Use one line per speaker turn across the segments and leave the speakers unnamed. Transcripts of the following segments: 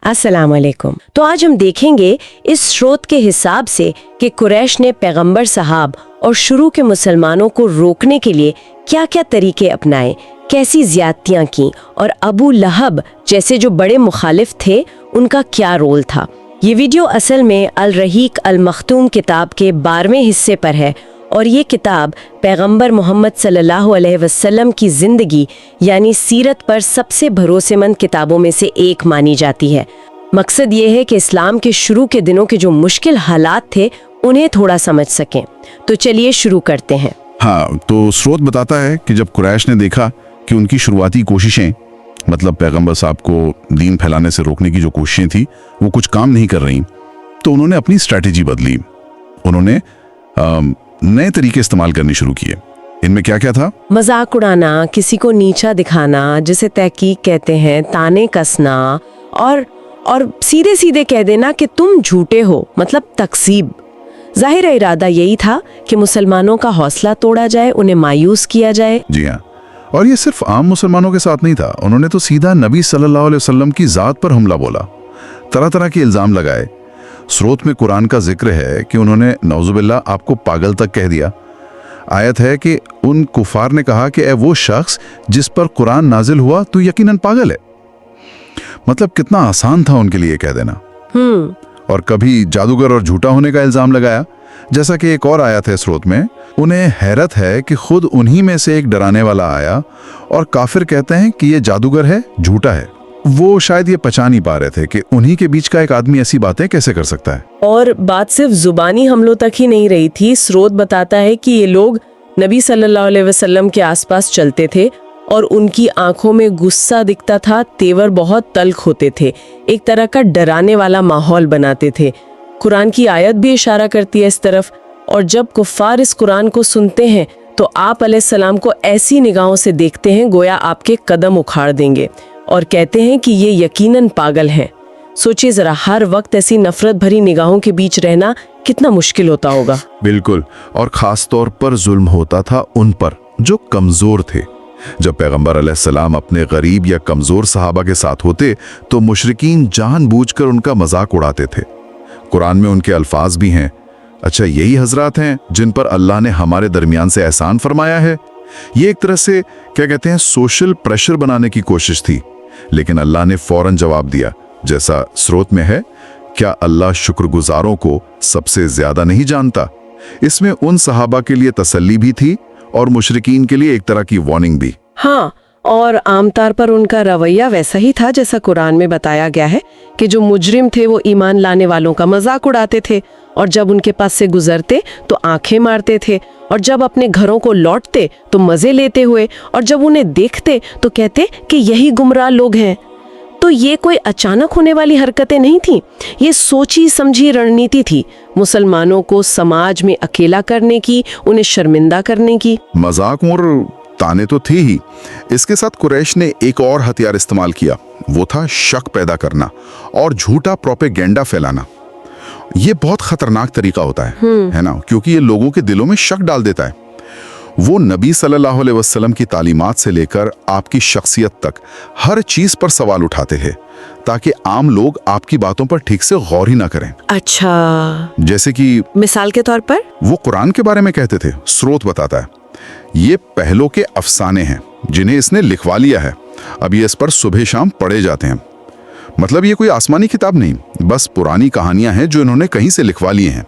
अस्सलाम वालेकुम। तो आज हम देखेंगे इस स्रोत के हिसाब से कि कुरैश ने पैगंबर साहब और शुरू के मुसलमानों को रोकने के लिए क्या क्या तरीके अपनाए, कैसी ज्यादतियां की और अबू लहब जैसे जो बड़े मुखालिफ थे उनका क्या रोल था। ये वीडियो असल में अल रहीक अल मख्तूम किताब के 12वें हिस्से पर है और ये किताब पैगंबर मोहम्मद सल्लल्लाहु अलैहि वसल्लम की ज़िंदगी यानी सीरत पर सबसे भरोसेमंद किताबों में से एक मानी जाती है। मकसद ये है कि इस्लाम के शुरू के दिनों के जो मुश्किल हालात थे उन्हें थोड़ा समझ सकें। तो चलिए शुरू करते हैं।
हाँ, तो स्रोत बताता है कि जब कुरैश ने देखा कि उनकी शुरुआती कोशिशें मतलब पैगंबर साहब को दीन फैलाने से रोकने की जो कोशिशें थी वो कुछ काम नहीं कर रही, तो उन्होंने अपनी स्ट्रैटेजी बदली। उन्होंने नए तरीके इस्तेमाल करने शुरू किए। इनमें क्या क्या था?
मजाक उड़ाना, किसी को नीचा दिखाना जिसे तहकीक कहते हैं, ताने कसना और सीधे सीधे कह देना कि तुम झूठे हो, मतलब तकसीब। जाहिर इरादा यही था कि मुसलमानों का हौसला तोड़ा जाए, उन्हें मायूस किया जाए।
जी हाँ, और ये सिर्फ आम मुसलमानों के साथ नहीं था। उन्होंने तो सीधा नबी सल्लल्लाहु अलैहि वसल्लम की जात पर हमला बोला, तरह तरह के इल्जाम लगाए। स्रोत में कुरान का जिक्र है कि उन्होंने नौजुबिल्ला आपको पागल तक कह दिया। आयत है कि उन कुफार ने कहा कि ए वो शख्स जिस पर कुरान नाजिल हुआ तू यकीनन पागल है। मतलब कितना आसान था उनके लिए कह देना। और कभी जादूगर और झूठा होने का इल्जाम लगाया। जैसा कि एक और आयत है स्रोत में, उन्हें हैरत है कि खुद उन्हीं में से एक डराने वाला आया और काफिर कहते हैं कि ये जादूगर है, झूठा है। वो शायद ये पहचान नहीं पा रहे थे कि उन्हीं के बीच का एक आदमी ऐसी बातें कैसे कर सकता है।
और बात सिर्फ जुबानी हमलों तक ही नहीं रही थी। स्रोत बताता है कि ये लोग नबी सल्लल्लाहु अलैहि वसल्लम के आसपास चलते थे और उनकी आंखों में गुस्सा दिखता था, तेवर बहुत तल्ख होते थे, एक तरह का डराने वाला माहौल बनाते थे। कुरान की आयत भी इशारा करती है इस तरफ। और जब कुफ्फार इस कुरान को सुनते हैं तो आप अलैहिस्सलाम को ऐसी निगाहों से देखते हैं गोया आपके कदम उखाड़ देंगे और कहते हैं कि ये यकीनन पागल हैं। सोचिए जरा, हर वक्त ऐसी नफरत भरी निगाहों के बीच रहना कितना मुश्किल होता होगा।
बिल्कुल, और खास तौर पर जुल्म होता था उन पर जो कमजोर थे। जब पैगंबर अलैहिस्सलाम अपने गरीब या कमजोर सहाबा के साथ होते तो मुशरिकीन जानबूझकर उनका मजाक उड़ाते थे। कुरान में उनके अल्फाज भी हैं, अच्छा यही हजरात हैं जिन पर अल्लाह ने हमारे दरमियान से एहसान फरमाया है। ये एक तरह से क्या कहते हैं, सोशल प्रेशर बनाने की कोशिश थी, लेकिन अल्लाह ने फौरन जवाब दिया। जैसा स्रोत में है, क्या अल्लाह शुक्रगुजारों को सबसे ज्यादा नहीं जानता। इसमें उन सहाबा के लिए तसल्ली भी थी और मुशरिकीन के लिए एक तरह की वार्निंग भी।
हाँ, और आमतौर पर उनका रवैया वैसा ही था जैसा कुरान में बताया गया है कि जो मुजरिम थे वो ईमान लाने वालों का मजाक उड़ाते थे और जब उनके पास से गुजरते तो आंखें मारते थे और जब अपने घरों को लौटते तो मजे लेते हुए और जब उन्हें देखते तो कहते कि यही गुमराह लोग हैं। तो ये कोई अचानक होने वाली हरकतें नहीं थी, ये सोची समझी रणनीति थी मुसलमानों को समाज में अकेला करने की, उन्हें शर्मिंदा करने की।
मजाक और ताने तो थी ही, इसके साथ कुरैश ने एक और हथियार इस्तेमाल किया, वो था शक पैदा करना और झूठा प्रोपेगेंडा फैलाना। ये बहुत खतरनाक तरीका होता है ना, क्योंकि ये लोगों के दिलों में शक डाल देता है। वो नबी सल्लल्लाहु अलैहि वसल्लम की तालीमात से लेकर आपकी शख्सियत तक हर चीज पर सवाल उठाते हैं ताकि आम लोग आपकी बातों पर ठीक से गौर ही ना करें।
अच्छा,
जैसे कि
मिसाल के तौर पर
वो कुरान के बारे में कहते थे। स्रोत बताता है, ये पहलों के अफसाने हैं जिन्हें इसने लिखवा लिया है, अब ये इस पर सुबह शाम पढ़े जाते हैं। मतलब ये कोई आसमानी किताब नहीं, बस पुरानी कहानियां हैं जो इन्होंने कहीं से लिखवा लिए हैं।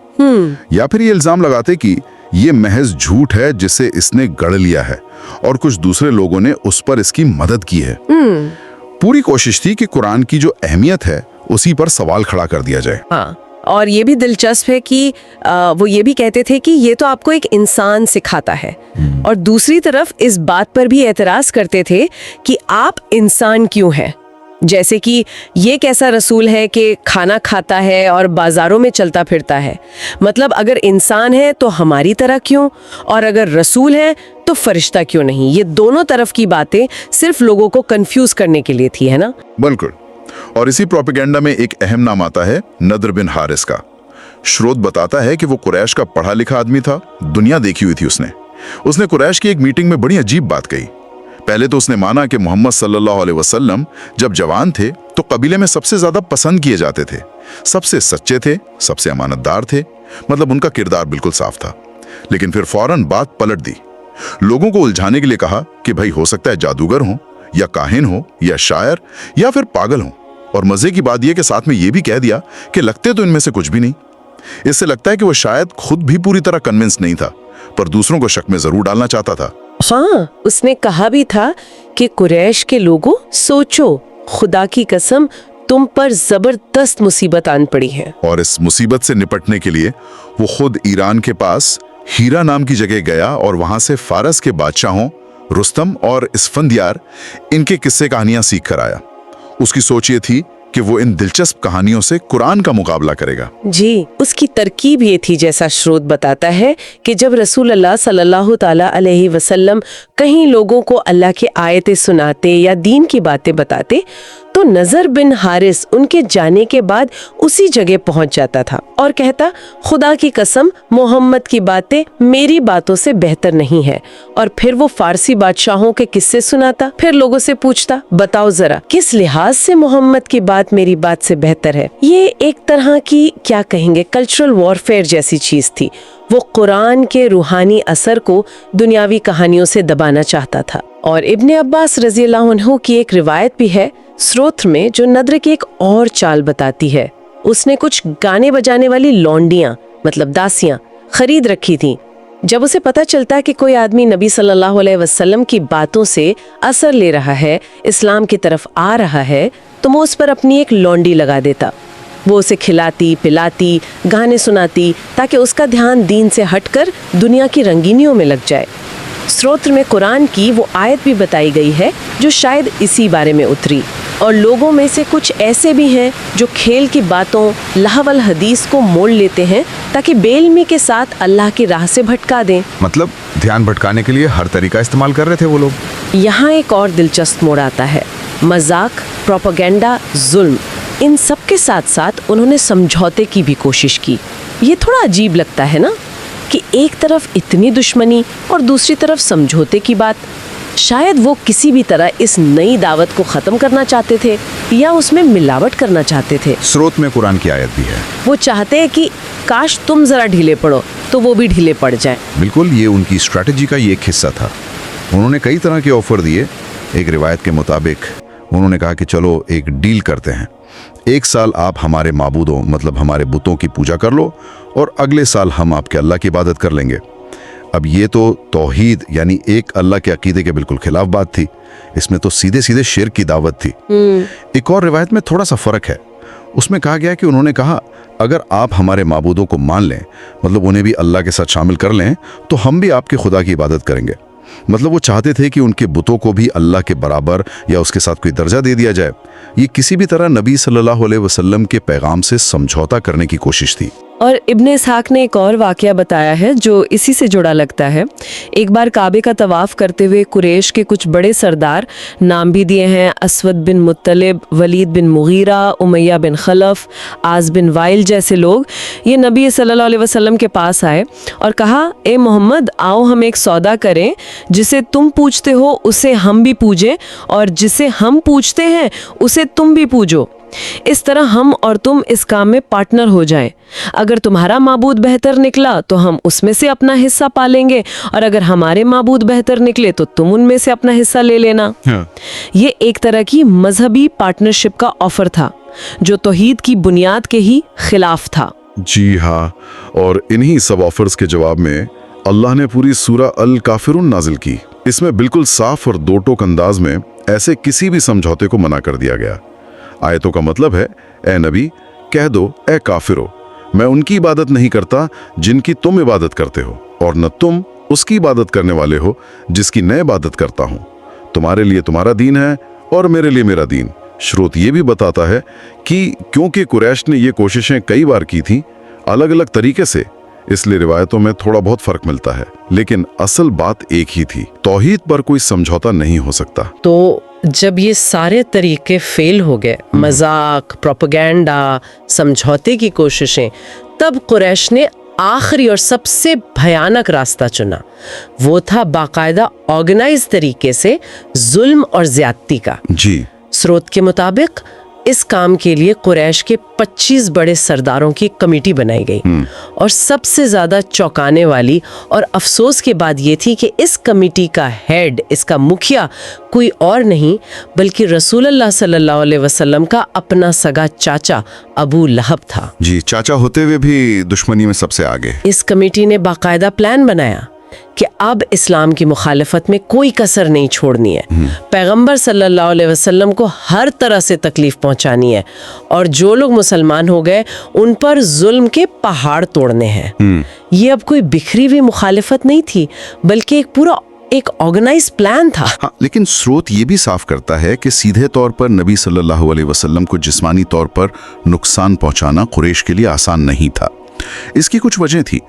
या फिर ये इल्जाम लगाते कि ये महज झूठ है जिसे इसने गढ़ लिया है और कुछ दूसरे लोगों ने उस पर इसकी मदद की है। पूरी कोशिश थी कि कुरान की जो अहमियत है उसी पर सवाल खड़ा कर दिया जाए।
हाँ, और ये भी दिलचस्प है कि वो ये भी कहते थे कि ये तो आपको एक इंसान सिखाता है, और दूसरी तरफ इस बात पर भी एतराज करते थे कि आप इंसान क्यों हैं। जैसे कि ये कैसा रसूल है कि खाना खाता है और बाजारों में चलता फिरता है। मतलब अगर इंसान है तो हमारी तरह क्यों, और अगर रसूल है तो फरिश्ता क्यों नहीं। ये दोनों तरफ की बातें सिर्फ लोगों को कंफ्यूज करने के लिए थी, है ना।
बिल्कुल, और इसी प्रोपेगेंडा में एक अहम नाम आता है नदर बिन हारिस का। स्रोत बताता है कि वो कुरैश का पढ़ा लिखा आदमी था, दुनिया देखी हुई थी उसने कुरैश की एक मीटिंग में बड़ी अजीब बात कही। पहले तो उसने माना कि मोहम्मद सल्लल्लाहु अलैहि वसल्लम जब जवान थे तो कबीले में सबसे ज्यादा पसंद किए जाते थे, सबसे सच्चे थे, सबसे अमानतदार थे, मतलब उनका किरदार बिल्कुल साफ था। लेकिन फिर फौरन बात पलट दी। लोगों को उलझाने के लिए कहा कि भाई हो सकता है जादूगर हो या काहिन हो या शायर या फिर पागल हो। और मजे की बात यह कि साथ में यह भी कह दिया कि लगते तो इनमें से कुछ भी नहीं। इससे लगता है कि वो शायद खुद भी पूरी तरह कन्विंस नहीं था, पर दूसरों को शक में जरूर डालना चाहता था।
हाँ, उसने कहा भी था कि कुरैश के लोगों, सोचो, खुदा की कसम तुम पर जबरदस्त मुसीबत आन पड़ी है।
और इस मुसीबत से निपटने के लिए वो खुद ईरान के पास हीरा नाम की जगह गया और वहां से फारस के बादशाहों रुस्तम और इस्फंदियार इनके किस्से कहानियां सीख कर आया। उसकी सोच ये थी कि वो इन दिलचस्प कहानियों से कुरान का मुकाबला करेगा।
जी, उसकी तरकीब ये थी, जैसा स्रोत बताता है, कि जब रसूल अल्लाह सल्लल्लाहु ताला अलैहि वसल्लम कहीं लोगों को अल्लाह के आयतें सुनाते या दीन की बातें बताते तो नजर बिन हारिस उनके जाने के बाद उसी जगह पहुंच जाता था और कहता, खुदा की कसम मोहम्मद की बातें मेरी बातों से बेहतर नहीं है। और फिर वो फारसी बादशाहों के किस्से सुनाता, फिर लोगों से पूछता, बताओ जरा किस लिहाज से मोहम्मद की बात मेरी बात से बेहतर है। ये एक तरह की, क्या कहेंगे, कल्चरल वॉरफेयर जैसी चीज थी। वो कुरान के रूहानी असर को दुनियावी कहानियों से दबाना चाहता था। और इब्ने अब्बास रजी अल्लाह अन्हु की एक रिवायत भी है स्रोत में, जो नद्र की एक और चाल बताती है। उसने कुछ गाने बजाने वाली लौंडियां, मतलब दासियां, खरीद रखी थी। जब उसे पता चलता कि कोई आदमी नबी सल्लल्लाहु अलैहि वसल्लम की बातों से असर ले रहा है, इस्लाम की तरफ आ रहा है, तो वो उस पर अपनी एक लौंडी लगा देता। वो उसे खिलाती पिलाती, गाने सुनाती, ताकि उसका ध्यान दीन से हटकर दुनिया की रंगीनियों में लग जाए। स्रोत में कुरान की वो आयत भी बताई गई है जो शायद इसी बारे में उतरी। और लोगों में से कुछ ऐसे भी हैं जो खेल की बातों, लहवल हदीस को मोड़ लेते हैं ताकि बेइल्मी के साथ अल्लाह की राह से भटका दें।
मतलब ध्यान भटकाने के लिए हर तरीका इस्तेमाल कर रहे थे वो लोग।
यहाँ एक और दिलचस्प मोड़ आता है। मजाक, प्रोपेगेंडा, जुल्म, इन सब के साथ साथ उन्होंने समझौते की भी कोशिश की। ये थोड़ा अजीब लगता है ना, कि एक तरफ इतनी दुश्मनी और दूसरी तरफ समझौते की बात। शायद वो किसी भी तरह इस नई दावत को ख़त्म करना चाहते थे या उसमें मिलावट करना चाहते थे।
स्रोत में कुरान की आयत भी है।
वो चाहते हैं कि काश तुम ज़रा ढीले पड़ो तो वो भी ढीले पड़ जाए।
बिल्कुल, ये उनकी स्ट्रैटेजी का ही एक हिस्सा था। उन्होंने कई तरह के ऑफर दिए। एक रिवायत के मुताबिक उन्होंने कहा कि चलो एक डील करते हैं, 1 साल आप हमारे माबूदों, मतलब हमारे बुतों की पूजा कर लो और अगले साल हम आपके अल्लाह की इबादत कर लेंगे। अब ये तो तौहीद यानी एक अल्लाह के अकीदे के बिल्कुल खिलाफ बात थी। इसमें तो सीधे सीधे शिर्क की दावत थी। एक और रिवायत में थोड़ा सा फर्क है। उसमें कहा गया कि उन्होंने कहा, अगर आप हमारे माबूदों को मान लें, मतलब उन्हें भी अल्लाह के साथ शामिल कर लें, तो हम भी आपके खुदा की इबादत करेंगे। मतलब वो चाहते थे कि उनके बुतों को भी अल्लाह के बराबर या उसके साथ कोई दर्जा दे दिया जाए। ये किसी भी तरह नबी सल्लल्लाहु अलैहि वसल्लम के पैगाम से समझौता करने की कोशिश थी।
और इब्ने इसहाक ने एक और वाकया बताया है जो इसी से जुड़ा लगता है। एक बार काबे का तवाफ करते हुए कुरैश के कुछ बड़े सरदार, नाम भी दिए हैं, असवद बिन मुत्तलिब, वलीद बिन मुगीरा, उमैया बिन खलफ, आज बिन वाइल जैसे लोग, ये नबी सल्लल्लाहु अलैहि वसल्लम के पास आए और कहा, ए मोहम्मद, आओ हम एक सौदा करें, जिसे तुम पूजते हो उसे हम भी पूजें और जिसे हम पूजते हैं उसे तुम भी पूजो। इस तरह हम और तुम इस काम में पार्टनर हो जाएं। अगर तुम्हारा माबूद बेहतर निकला तो हम उसमें से अपना हिस्सा पालेंगे और अगर हमारे माबूद बेहतर निकले तो तुम उनमें से अपना हिस्सा ले लेना। ये एक तरह की मजहबी पार्टनरशिप का ऑफर था जो तौहीद की बुनियाद के ही खिलाफ था।
जी हाँ, और इन्हीं सब ऑफर्स के जवाब में अल्लाह ने पूरी सूरा अल काफिरून नाजिल की। इसमें बिल्कुल साफ और दो टोक अंदाज में ऐसे किसी भी समझौते को मना कर दिया गया। आयतों का मतलब है, ए नबी कह दो, ए काफिरो, मैं उनकी इबादत नहीं करता जिनकी तुम इबादत करते हो और न तुम उसकी इबादत करने वाले हो जिसकी मैं इबादत करता हूँ। तुम्हारे लिए तुम्हारा दीन है और मेरे लिए मेरा दीन। स्रोत ये भी बताता है कि क्योंकि कुरैश ने ये कोशिशें कई बार की थी अलग अलग तरीके से, इसलिए रिवायतों में थोड़ा बहुत फर्क मिलता है, लेकिन असल बात एक ही थी, तौहीद पर कोई समझौता नहीं हो सकता।
तो जब ये सारे तरीके फेल हो गए, मजाक, प्रोपेगेंडा, समझौते की कोशिशें, तब कुरैश ने आखिरी और सबसे भयानक रास्ता चुना। वो था बाकायदा ऑर्गेनाइज तरीके से जुल्म और ज्यादती का।
जी।
स्रोत के मुताबिक इस काम के लिए कुरैश के 25 बड़े सरदारों की कमेटी बनाई गई और सबसे ज्यादा चौंकाने वाली और अफसोस की बात ये थी कि इस कमेटी का हेड, इसका मुखिया कोई और नहीं बल्कि रसूलुल्लाह सल्लल्लाहु अलैहि वसल्लम का अपना सगा चाचा अबू लहब था।
जी, चाचा होते हुए भी दुश्मनी में सबसे आगे।
इस कमेटी ने बाकायदा प्लान बनाया कि अब इस्लाम की मुखालफत में कोई कसर नहीं छोड़नी है, पैगंबर सल्लल्लाहु अलैहि वसल्लम को हर तरह से तकलीफ पहुंचानी है और जो लोग मुसलमान हो गए उन पर जुल्म के पहाड़ तोड़ने हैं। ये अब कोई बिखरी हुई मुखालफत नहीं थी बल्कि एक ऑर्गेनाइज प्लान था।
हाँ, लेकिन स्रोत ये भी साफ करता है कि सीधे तौर पर नबी सल्लल्लाहु अलैहि वसल्लम को जिस्मानी तौर पर नुकसान पहुंचाना कुरैश के लिए आसान नहीं था। इसकी कुछ वजह थी।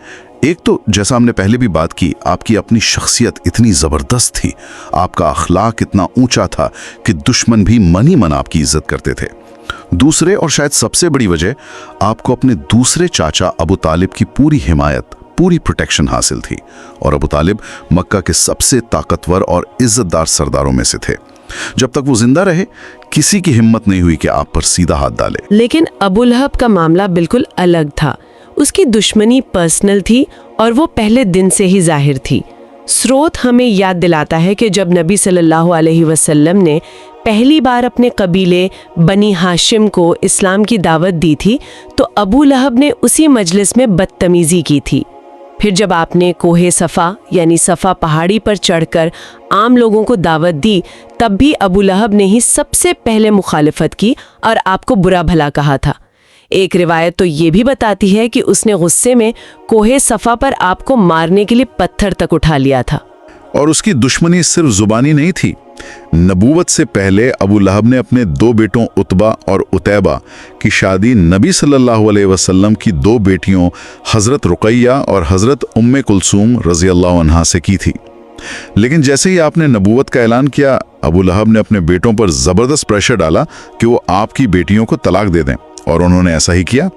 एक तो जैसा हमने पहले भी बात की, आपकी अपनी शख्सियत इतनी जबरदस्त थी, आपका अखलाक इतना ऊंचा था कि दुश्मन भी मन ही मन आपकी इज्जत करते थे। दूसरे और शायद सबसे बड़ी वजह, आपको अपने दूसरे चाचा अबू तालिब की पूरी हिमायत, पूरी प्रोटेक्शन हासिल थी और अबू तालिब मक्का के सबसे ताकतवर और इज्जतदार सरदारों में से थे। जब तक वो जिंदा रहे किसी की हिम्मत नहीं हुई कि आप पर सीधा हाथ डाले।
लेकिन अबू लहब का मामला बिल्कुल अलग था। उसकी दुश्मनी पर्सनल थी और वो पहले दिन से ही जाहिर थी। स्रोत हमें याद दिलाता है कि जब नबी सल्लल्लाहु अलैहि वसल्लम ने पहली बार अपने कबीले बनी हाशिम को इस्लाम की दावत दी थी तो अबू लहब ने उसी मजलिस में बदतमीजी की थी। फिर जब आपने कोहे सफ़ा यानी सफ़ा पहाड़ी पर चढ़कर आम लोगों को दावत दी तब भी अबू लहब ने ही सबसे पहले मुखालिफत की और आपको बुरा भला कहा था। एक रिवायत तो ये भी बताती है कि उसने गुस्से में कोहे सफ़ा पर आपको मारने के लिए पत्थर तक उठा लिया था।
और उसकी दुश्मनी सिर्फ जुबानी नहीं थी। नबूवत से पहले अबू लहब ने अपने 2 बेटों उतबा और उतैबा की शादी नबी सल्लल्लाहु अलैहि वसल्लम की 2 बेटियों हज़रत रुक़ैया और हज़रत उम्मे कुलसूम रज़ी अल्लाह अन्हा से की थी। लेकिन जैसे ही आपने नबूवत का ऐलान किया, अबू लहब ने अपने बेटों पर ज़बरदस्त प्रेशर डाला कि वो आपकी बेटियों को तलाक दे दें और उन्होंने ऐसा ही किया।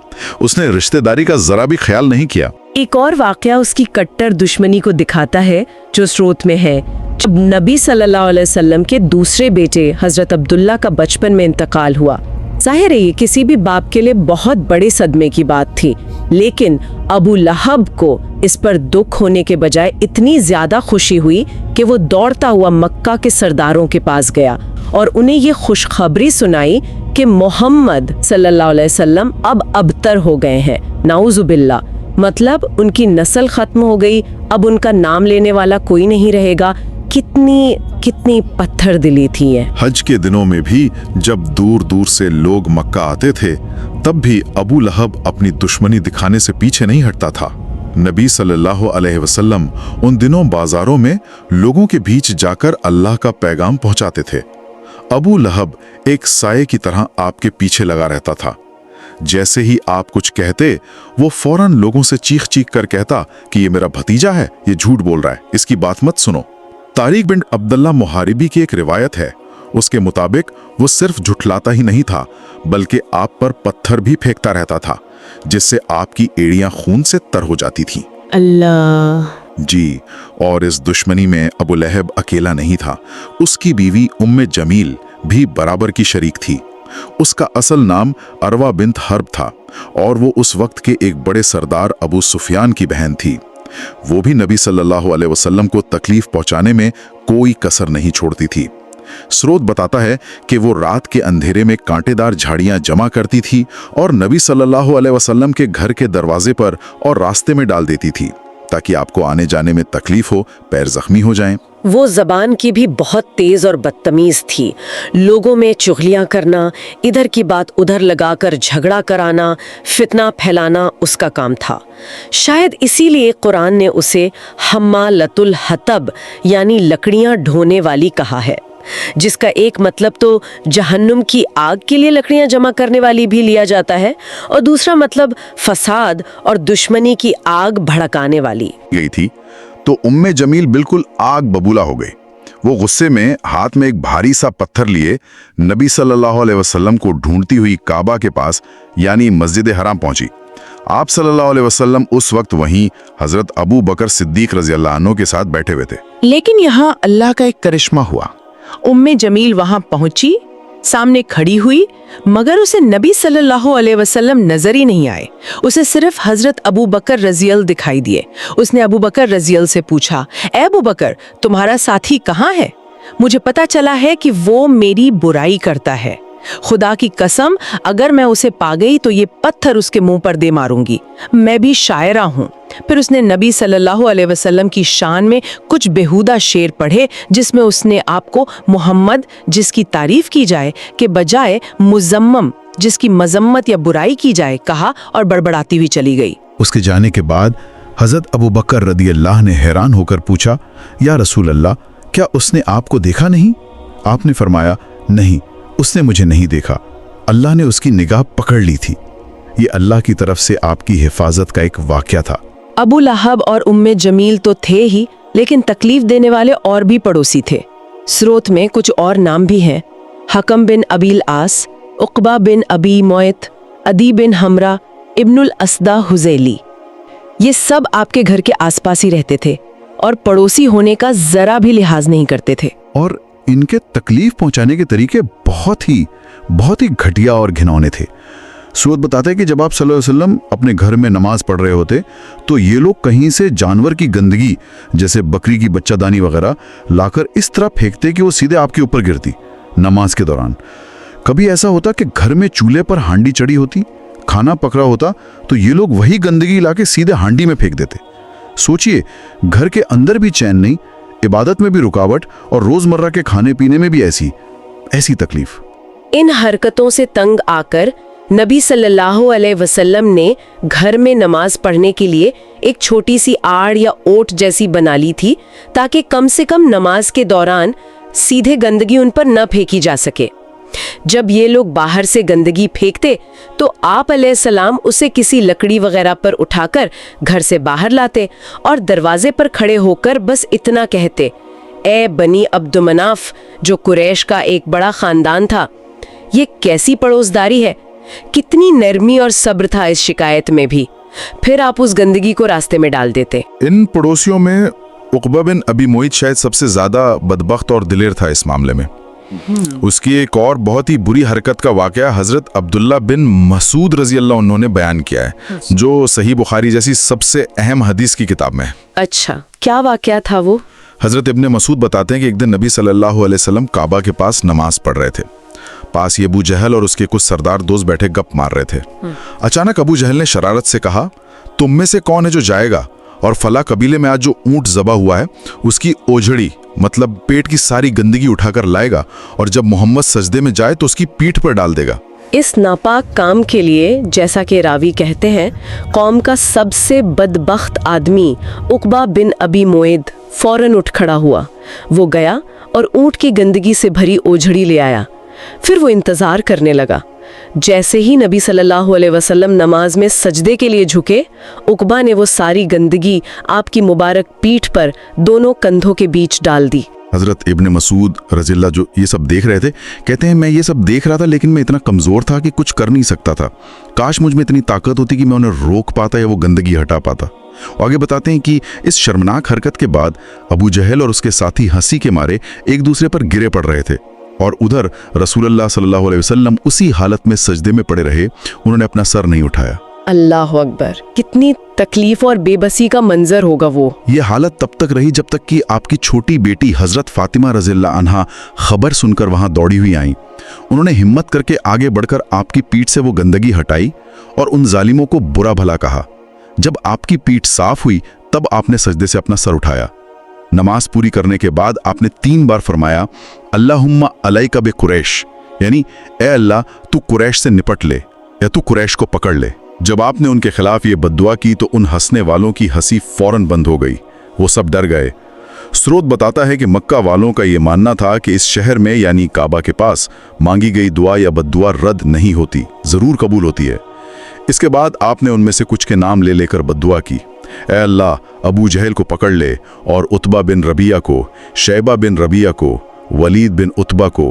उसने रिश्तेदारी का ज़रा भी ख्याल नहीं किया।
एक और वाकया उसकी कट्टर दुश्मनी को दिखाता है जो स्रोत में है। जब नबी सल्लल्लाहु अलैहि वसल्लम के दूसरे बेटे हजरत अब्दुल्ला का बचपन में इंतकाल हुआ, जाहिर है ये किसी भी बाप के लिए बहुत बड़े सदमे की बात थी, लेकिन अबू लहब को इस पर दुख होने के बजाय इतनी ज्यादा खुशी हुई कि वो दौड़ता हुआ मक्का के सरदारों के पास गया और उन्हें ये खुशखबरी सुनाई कि मोहम्मद सल्लल्लाहु अलैहि वसल्लम अब अबतर हो गए हैं, नाउजुबिल्ला। मतलब उनकी नस्ल खत्म हो गई, अब उनका नाम लेने वाला कोई नहीं रहेगा। कितनी पत्थर दिली थी ये।
हज के दिनों में भी जब दूर दूर से लोग मक्का आते थे तब भी अबू लहब अपनी दुश्मनी दिखाने से पीछे नहीं हटता था। नबी सल्लल्लाहु अलैहि वसल्लम उन दिनों बाजारों में लोगों के बीच जाकर अल्लाह का पैगाम पहुंचाते थे। अबू लहब एक साये की तरह आपके पीछे लगा रहता था। जैसे ही आप कुछ कहते वो फौरन लोगों से चीख चीख कर कहता कि ये मेरा भतीजा है, ये झूठ बोल रहा है, इसकी बात मत सुनो। तारिक बिन अब्दुल्ला मुहारिबी की एक रिवायत है, उसके मुताबिक वो सिर्फ झुठलाता ही नहीं था बल्कि आप पर पत्थर भी फेंकता रहता था जिससे आपकी एड़ियां खून से तर हो जाती थीं।
अल्लाह।
जी, और इस दुश्मनी में अबू लहब अकेला नहीं था, उसकी बीवी उम्मे जमील भी बराबर की शरीक थी। उसका असल नाम अरवा बिन्त हर्ब था और वो उस वक्त के एक बड़े सरदार अबू सुफियान की बहन थी। वो भी नबी सल्लल्लाहु अलैहि वसल्लम को तकलीफ पहुंचाने में कोई कसर नहीं छोड़ती थी। स्रोत बताता है कि वो रात के अंधेरे में कांटेदार झाड़ियां जमा करती थी और नबी सल्लल्लाहु अलैहि वसल्लम के घर के दरवाजे पर और रास्ते में डाल देती थी ताकि आपको आने जाने में तकलीफ हो, पैर जख्मी हो जाएं।
वो जबान की भी बहुत तेज और बदतमीज थी। लोगों में चुगलियां करना, इधर की बात उधर लगाकर झगड़ा कराना, फितना फैलाना उसका काम था। शायद इसीलिए कुरान ने उसे हम्मालतुल हतब यानी लकड़ियां ढोने वाली कहा है, जिसका एक मतलब तो जहन्नुम की आग के लिए लकड़ियां जमा करने वाली भी लिया जाता है और दूसरा मतलब फसाद और दुश्मनी की आग भड़काने वाली
गई थी। तो उम्मे जमील बिल्कुल आग बबूला हो गई। वो गुस्से में हाथ में एक भारी सा पत्थर लिए नबी सल्लल्लाहु अलैहि वसल्लम को ढूंढती हुई काबा के पास यानी मस्जिद हराम पहुंची। आप सल्लल्लाहु अलैहि वसल्लम उस वक्त वहीं हजरत अबू बकर सिद्दीक रजी अल्लाह अन्हु के साथ बैठे हुए थे।
लेकिन यहाँ अल्लाह का एक करिश्मा हुआ। उम्मे जमील वहां पहुंची, सामने खड़ी हुई, मगर उसे नबी सल्लल्लाहु अलैहि वसल्लम नजर ही नहीं आए। उसे सिर्फ हजरत अबू बकर रजियल दिखाई दिए। उसने अबू बकर रजियल से पूछा, ए अबू बकर, तुम्हारा साथी कहाँ है? मुझे पता चला है कि वो मेरी बुराई करता है। खुदा की कसम, अगर मैं उसे पा गई तो ये पत्थर उसके मुंह पर दे मारूंगी। मैं भी शायरा हूँ। फिर उसने नबी सल्लल्लाहु अलैहि वसल्लम की शान में कुछ बेहुदा शेर पढ़े, जिसमें उसने आपको मोहम्मद, जिसकी तारीफ की जाए, के बजाय मुजम्मम, जिसकी मजम्मत या बुराई की जाए, कहा और बड़बड़ाती हुई चली गई।
उसके जाने के बाद हजरत अबू बकर रदी अल्लाह ने हैरान होकर पूछा, या रसूल अल्लाह, क्या उसने आपको देखा नहीं? आपने फरमाया, नहीं, उसने मुझे नहीं देखा। अल्लाह ने उसकी निगाह पकड़ ली थी। ये अल्लाह की तरफ से आपकी हिफाजत का एक वाक़या था।
अबू लहब और उम्मे जमील तो थे ही, लेकिन तकलीफ देने वाले और भी पड़ोसी थे। स्रोत में कुछ और नाम भी हैं। हकम बिन अबील आस, उक़बा बिन अबी मोयत, अदी बिन हमरा, इब्नुल असदा हुज़ैली। ये सब आपके घर के आसपास ही रहते थे और पड़ोसी होने का जरा भी लिहाज नहीं करते थे।
और इनके तकलीफ पहुंचाने के तरीके बहुत ही घटिया और घिनौने थे। सूरत बताते हैं कि जब आप सल्लल्लाहु अलैहि वसल्लम अपने घर में नमाज पढ़ रहे होते तो ये लोग कहीं से जानवर की गंदगी, जैसे बकरी की बच्चादानी वगैरह, लाकर इस तरह फेंकते कि वो सीधे आपके ऊपर गिरती नमाज के दौरान। कभी ऐसा होता कि घर में चूल्हे पर हांडी चढ़ी होती, खाना पक रहा होता तो ये लोग वही गंदगी लाके सीधे हांडी में फेंक देते। सोचिए, घर के अंदर भी चैन नहीं, इबादत में भी रुकावट और रोजमर्रा के खाने पीने में भी ऐसी तकलीफ।
इन हरकतों से तंग आकर नबी सल्लल्लाहु अलैहि वसल्लम ने घर में नमाज पढ़ने के लिए एक छोटी सी आड़ या ओट जैसी बना ली थी, ताकि कम से कम नमाज के दौरान सीधे गंदगी उन पर न फेंकी जा सके। जब ये लोग बाहर से गंदगी फेंकते तो आप अलैहिस्सलाम उसे किसी लकड़ी वगैरह पर उठाकर घर से बाहर लाते और दरवाजे पर खड़े होकर बस इतना कहते, ए बनी अब्दुमनाफ, जो कुरैश का एक बड़ा खानदान था, ये कैसी पड़ोसदारी है, कितनी नरमी और सब्र था इस शिकायत में भी। फिर आप उस गंदगी को रास्ते में डाल देते।
इन पड़ोसियों में उक़बा बिन अबी मोइत शायद सबसे ज्यादा बदबख्त और दिलेर था इस मामले में। उसकी एक और बहुत ही बुरी हरकत का वाकया हजरत अब्दुल्ला बिन मसूद रजी अल्लाह अन्हु ने बयान किया है, जो सही बुखारी जैसी सबसे अहम हदीस की किताब में है।
अच्छा, क्या वाकया था वो?
हजरत इब्ने मसूद बताते हैं कि एक दिन नबी सल्लल्लाहु अलैहि वसल्लम काबा के पास नमाज पढ़ रहे थे। पास ये अबू जहल और उसके कुछ सरदार दोस्त बैठे गप मार रहे थे। अचानक अबू जहल ने शरारत से कहा, तुम में से कौन है जो जाएगा और फला कबीले में आज जो ऊंट ज़बा हुआ है उसकी ओझड़ी, मतलब पेट की सारी गंदगी उठाकर लाएगा और जब मोहम्मद सजदे में जाए तो उसकी पीठ पर डाल देगा।
इस नापाक काम के लिए, जैसा कि रावी कहते हैं, कौम का सबसे बदबख्त आदमी उक़बा बिन अबी मोइद फौरन उठ खड़ा हुआ। वो गया और ऊंट की गंदगी से भरी ओझड़ी ले आया। फिर वो इंतजार करने लगा। जैसे ही नबी सल्लल्लाहु अलैहि वसल्लम नमाज में सजदे के लिए झुके, उक़बा ने वो सारी गंदगी आपकी मुबारक पीठ पर दोनों कंधों के बीच डाल दी।
हजरत इब्ने मसूद रज़ियल्लाहु जो ये सब देख रहे थे, कहते हैं मैं ये सब देख रहा था, लेकिन मैं इतना कमज़ोर था कि कुछ कर नहीं सकता था। काश मुझ में इतनी ताकत होती कि मैं उन्हें रोक पाता या वो गंदगी हटा पाता। आगे बताते हैं कि इस शर्मनाक हरकत के बाद अबू जहल और उसके साथी हंसी के मारे एक दूसरे पर गिरे पड़ रहे थे और उधर रसूलुल्लाह सल्लल्लाहु अलैहि वसल्लम उसी हालत में सजदे में पड़े रहे। उन्होंने अपना सर नहीं उठाया।
अल्लाह अकबर, कितनी तकलीफ और बेबसी का मंजर होगा वो।
ये हालत तब तक रही जब तक कि आपकी छोटी बेटी हजरत फातिमा रज़ियल्लाहु अन्हा खबर सुनकर वहां दौड़ी हुई आई। उन्होंने हिम्मत करके आगे बढ़कर आपकी पीठ से वो गंदगी हटाई और उन जालिमों को बुरा भला कहा। जब आपकी पीठ साफ हुई तब आपने सजदे से अपना सर उठाया। नमाज पूरी करने के बाद आपने 3 बार फरमाया, अल्लाहुम्मा अलैका बि कुरैश, यानी ए अल्लाह तू कुरैश से निपट ले या तू कुरैश को पकड़ ले। जब आपने उनके खिलाफ ये बद्दुआ की तो उन हंसने वालों की हंसी फौरन बंद हो गई। वो सब डर गए। स्रोत बताता है कि मक्का वालों का ये मानना था कि इस शहर में यानी काबा के पास मांगी गई दुआ या बद्दुआ रद्द नहीं होती, जरूर कबूल होती है। इसके बाद आपने उनमें से कुछ के नाम ले लेकर बद्दुआ की, ए अल्लाह अबू जहल को पकड़ ले और उतबा बिन रबिया को, शैबा बिन रबिया को, वलीद बिन उतबा को,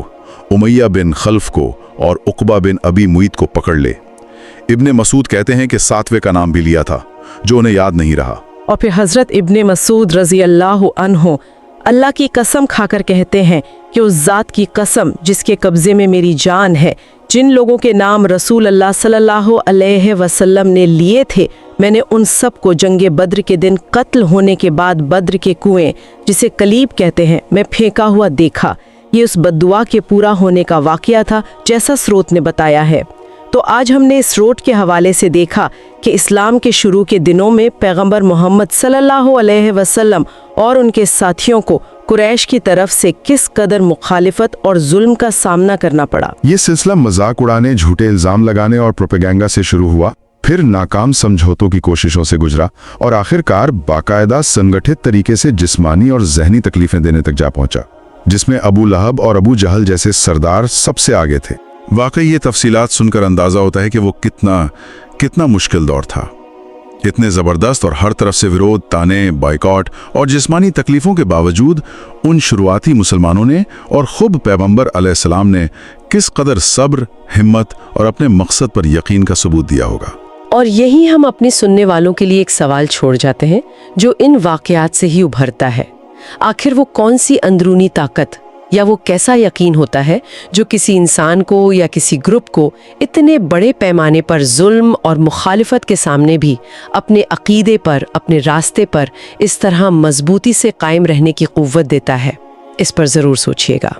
उमैया बिन खल्फ को और उक़बा बिन अबी मुईत को पकड़ ले। ابن مسعود कहते हैं कि 7वें का नाम भी लिया था जो उन्हें याद नहीं रहा।
और फिर हजरत इब्ने मसूद रजी अल्लाह अन्हो अल्लाह की कसम खाकर कहते हैं कि उस ज़ात की कसम जिसके कब्ज़े में मेरी जान है, जिन लोगों के नाम रसूल अल्लाह सल्लल्लाहु अलैहि वसल्लम ने लिए थे, मैंने उन सब को जंगे बद्र के दिन कत्ल होने के बाद बद्र के कुएं, जिसे कलीब कहते हैं, मैं फेंका हुआ देखा। ये उस बद्दुआ के पूरा होने का वाक़या था जैसा स्रोत ने बताया है। तो आज हमने इस स्रोत के हवाले से देखा कि इस्लाम के शुरू के दिनों में पैगंबर मोहम्मद सल्लल्लाहु अलैहि वसल्लम और उनके साथियों को कुरैश की तरफ से किस कदर मुखालिफत और जुल्म का सामना करना पड़ा।
ये सिलसिला मजाक उड़ाने, झूठे इल्जाम लगाने और प्रोपेगेंडा से शुरू हुआ, फिर नाकाम समझौतों की कोशिशों से गुजरा और आखिरकार बाकायदा संगठित तरीके से जिस्मानी और जहनी तकलीफें देने तक जा पहुंचा, जिसमें अबू लहब और अबू जहल जैसे सरदार सबसे आगे थे।
वाकई ये तफसीलात सुनकर अंदाजा होता है कि वो कितना मुश्किल दौर था। इतने ज़बरदस्त और हर तरफ से विरोध, ताने, बाइकॉट और जिस्मानी तकलीफ़ों के बावजूद उन शुरुआती मुसलमानों ने और ख़ुद पैगंबर अलैहिस्सलाम ने किस कदर सब्र, हिम्मत और अपने मकसद पर यकीन का सबूत दिया होगा।
और यही हम अपने सुनने वालों के लिए एक सवाल छोड़ जाते हैं जो इन वाक़यात से ही उभरता है। आखिर वो कौन सी अंदरूनी ताकत या वो कैसा यकीन होता है जो किसी इंसान को या किसी ग्रुप को इतने बड़े पैमाने पर जुल्म और मुखालिफत के सामने भी अपने अकीदे पर, अपने रास्ते पर इस तरह मजबूती से कायम रहने की क़ुव्वत देता है। इस पर ज़रूर सोचिएगा।